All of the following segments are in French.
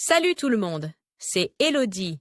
Salut tout le monde, c'est Elodie.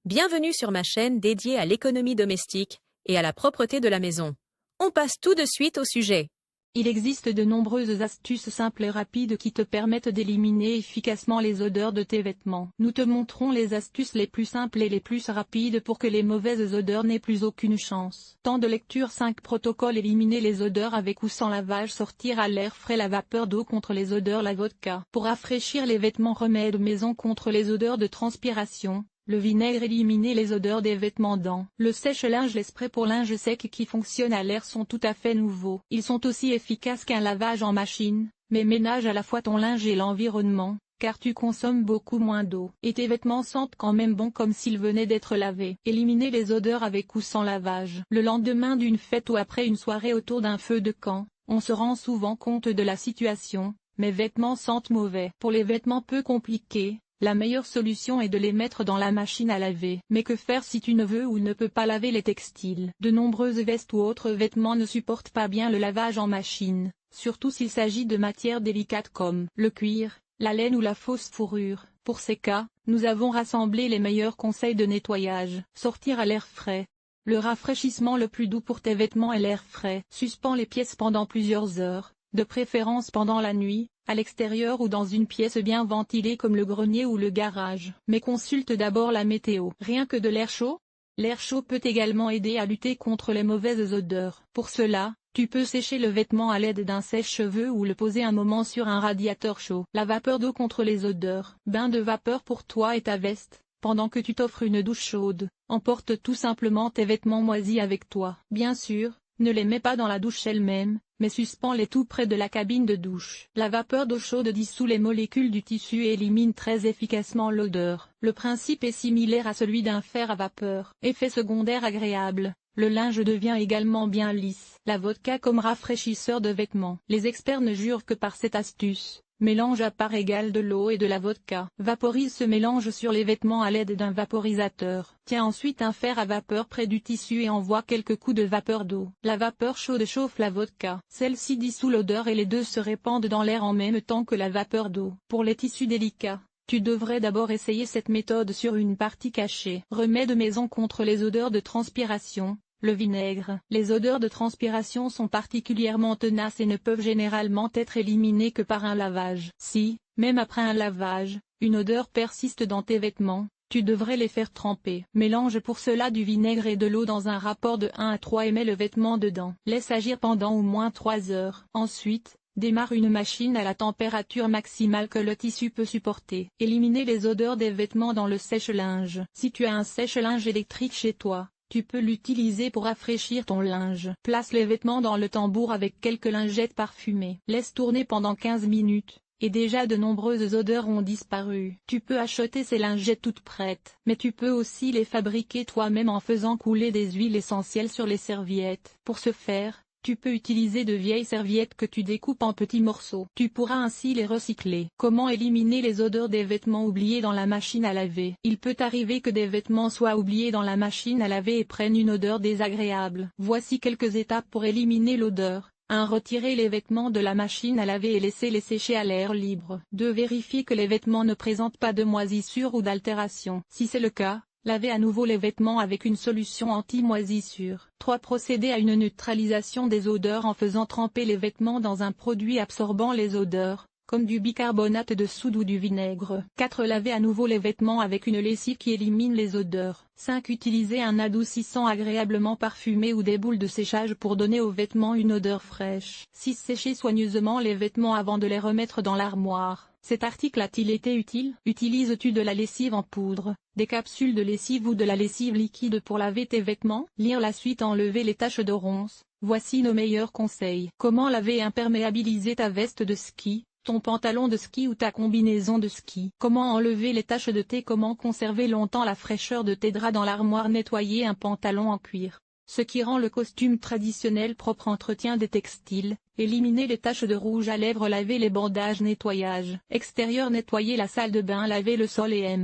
Bienvenue sur ma chaîne dédiée à l'économie domestique et à la propreté de la maison. On passe tout de suite au sujet. Il existe de nombreuses astuces simples et rapides qui te permettent d'éliminer efficacement les odeurs de tes vêtements. Nous te montrons les astuces les plus simples et les plus rapides pour que les mauvaises odeurs n'aient plus aucune chance. Temps de lecture 5 protocoles. Éliminer les odeurs avec ou sans lavage. Sortir à l'air frais. La vapeur d'eau contre les odeurs. La vodka pour rafraîchir les vêtements. Remède maison contre les odeurs de transpiration. Le vinaigre. Éliminer les odeurs des vêtements dans le sèche-linge. Les sprays pour linge sec qui fonctionnent à l'air sont tout à fait nouveaux. Ils sont aussi efficaces qu'un lavage en machine, mais ménagent à la fois ton linge et l'environnement, car tu consommes beaucoup moins d'eau. Et tes vêtements sentent quand même bon comme s'ils venaient d'être lavés. Éliminer les odeurs avec ou sans lavage. Le lendemain d'une fête ou après une soirée autour d'un feu de camp, on se rend souvent compte de la situation, mes vêtements sentent mauvais. Pour les vêtements peu compliqués, la meilleure solution est de les mettre dans la machine à laver. Mais que faire si tu ne veux ou ne peux pas laver les textiles? De nombreuses vestes ou autres vêtements ne supportent pas bien le lavage en machine, surtout s'il s'agit de matières délicates comme le cuir, la laine ou la fausse fourrure. Pour ces cas, nous avons rassemblé les meilleurs conseils de nettoyage. Sortir à l'air frais. Le rafraîchissement le plus doux pour tes vêtements est l'air frais. Suspends les pièces pendant plusieurs heures, de préférence pendant la nuit, à l'extérieur ou dans une pièce bien ventilée comme le grenier ou le garage. Mais consulte d'abord la météo. Rien que de l'air chaud? L'air chaud peut également aider à lutter contre les mauvaises odeurs. Pour cela, tu peux sécher le vêtement à l'aide d'un sèche-cheveux ou le poser un moment sur un radiateur chaud. La vapeur d'eau contre les odeurs. Bain de vapeur pour toi et ta veste. Pendant que tu t'offres une douche chaude, emporte tout simplement tes vêtements moisis avec toi. Bien sûr, ne les mets pas dans la douche elle-même, mais suspends-les tout près de la cabine de douche. La vapeur d'eau chaude dissout les molécules du tissu et élimine très efficacement l'odeur. Le principe est similaire à celui d'un fer à vapeur. Effet secondaire agréable. Le linge devient également bien lisse. La vodka comme rafraîchisseur de vêtements. Les experts ne jurent que par cette astuce. Mélange à part égale de l'eau et de la vodka. Vaporise ce mélange sur les vêtements à l'aide d'un vaporisateur. Tiens ensuite un fer à vapeur près du tissu et envoie quelques coups de vapeur d'eau. La vapeur chaude chauffe la vodka. Celle-ci dissout l'odeur et les deux se répandent dans l'air en même temps que la vapeur d'eau. Pour les tissus délicats, tu devrais d'abord essayer cette méthode sur une partie cachée. Remède maison contre les odeurs de transpiration. Le vinaigre. Les odeurs de transpiration sont particulièrement tenaces et ne peuvent généralement être éliminées que par un lavage. Si, même après un lavage, une odeur persiste dans tes vêtements, tu devrais les faire tremper. Mélange pour cela du vinaigre et de l'eau dans un rapport de 1 à 3 et mets le vêtement dedans. Laisse agir pendant au moins 3 heures. Ensuite, démarre une machine à la température maximale que le tissu peut supporter. Éliminer les odeurs des vêtements dans le sèche-linge. Si tu as un sèche-linge électrique chez toi, tu peux l'utiliser pour rafraîchir ton linge. Place les vêtements dans le tambour avec quelques lingettes parfumées. Laisse tourner pendant 15 minutes, et déjà de nombreuses odeurs ont disparu. Tu peux acheter ces lingettes toutes prêtes, mais tu peux aussi les fabriquer toi-même en faisant couler des huiles essentielles sur les serviettes. Pour ce faire, tu peux utiliser de vieilles serviettes que tu découpes en petits morceaux. Tu pourras ainsi les recycler. Comment éliminer les odeurs des vêtements oubliés dans la machine à laver? Il peut arriver que des vêtements soient oubliés dans la machine à laver et prennent une odeur désagréable. Voici quelques étapes pour éliminer l'odeur. 1. Retirer les vêtements de la machine à laver et laisser les sécher à l'air libre. 2. Vérifier que les vêtements ne présentent pas de moisissure ou d'altération. Si c'est le cas, lavez à nouveau les vêtements avec une solution anti-moisissure. 3. Procéder à une neutralisation des odeurs en faisant tremper les vêtements dans un produit absorbant les odeurs, comme du bicarbonate de soude ou du vinaigre. 4. Laver à nouveau les vêtements avec une lessive qui élimine les odeurs. 5. Utiliser un adoucissant agréablement parfumé ou des boules de séchage pour donner aux vêtements une odeur fraîche. 6. Sécher soigneusement les vêtements avant de les remettre dans l'armoire. Cet article a-t-il été utile? Utilises-tu de la lessive en poudre, des capsules de lessive ou de la lessive liquide pour laver tes vêtements? Lire la suite. Enlever les taches de ronces. Voici nos meilleurs conseils. Comment laver et imperméabiliser ta veste de ski, ton pantalon de ski ou ta combinaison de ski? Comment enlever les taches de thé? Comment conserver longtemps la fraîcheur de tes draps dans l'armoire? Nettoyer un pantalon en cuir. Ce qui rend le costume traditionnel propre. Entretien des textiles. Éliminer les taches de rouge à lèvres. Laver les bandages. Nettoyage extérieur. Nettoyer la salle de bain. Laver le sol et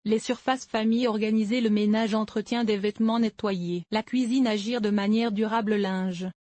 les surfaces famille. Organiser le ménage. Entretien des vêtements. Nettoyer la cuisine. Agir de manière durable. Linge.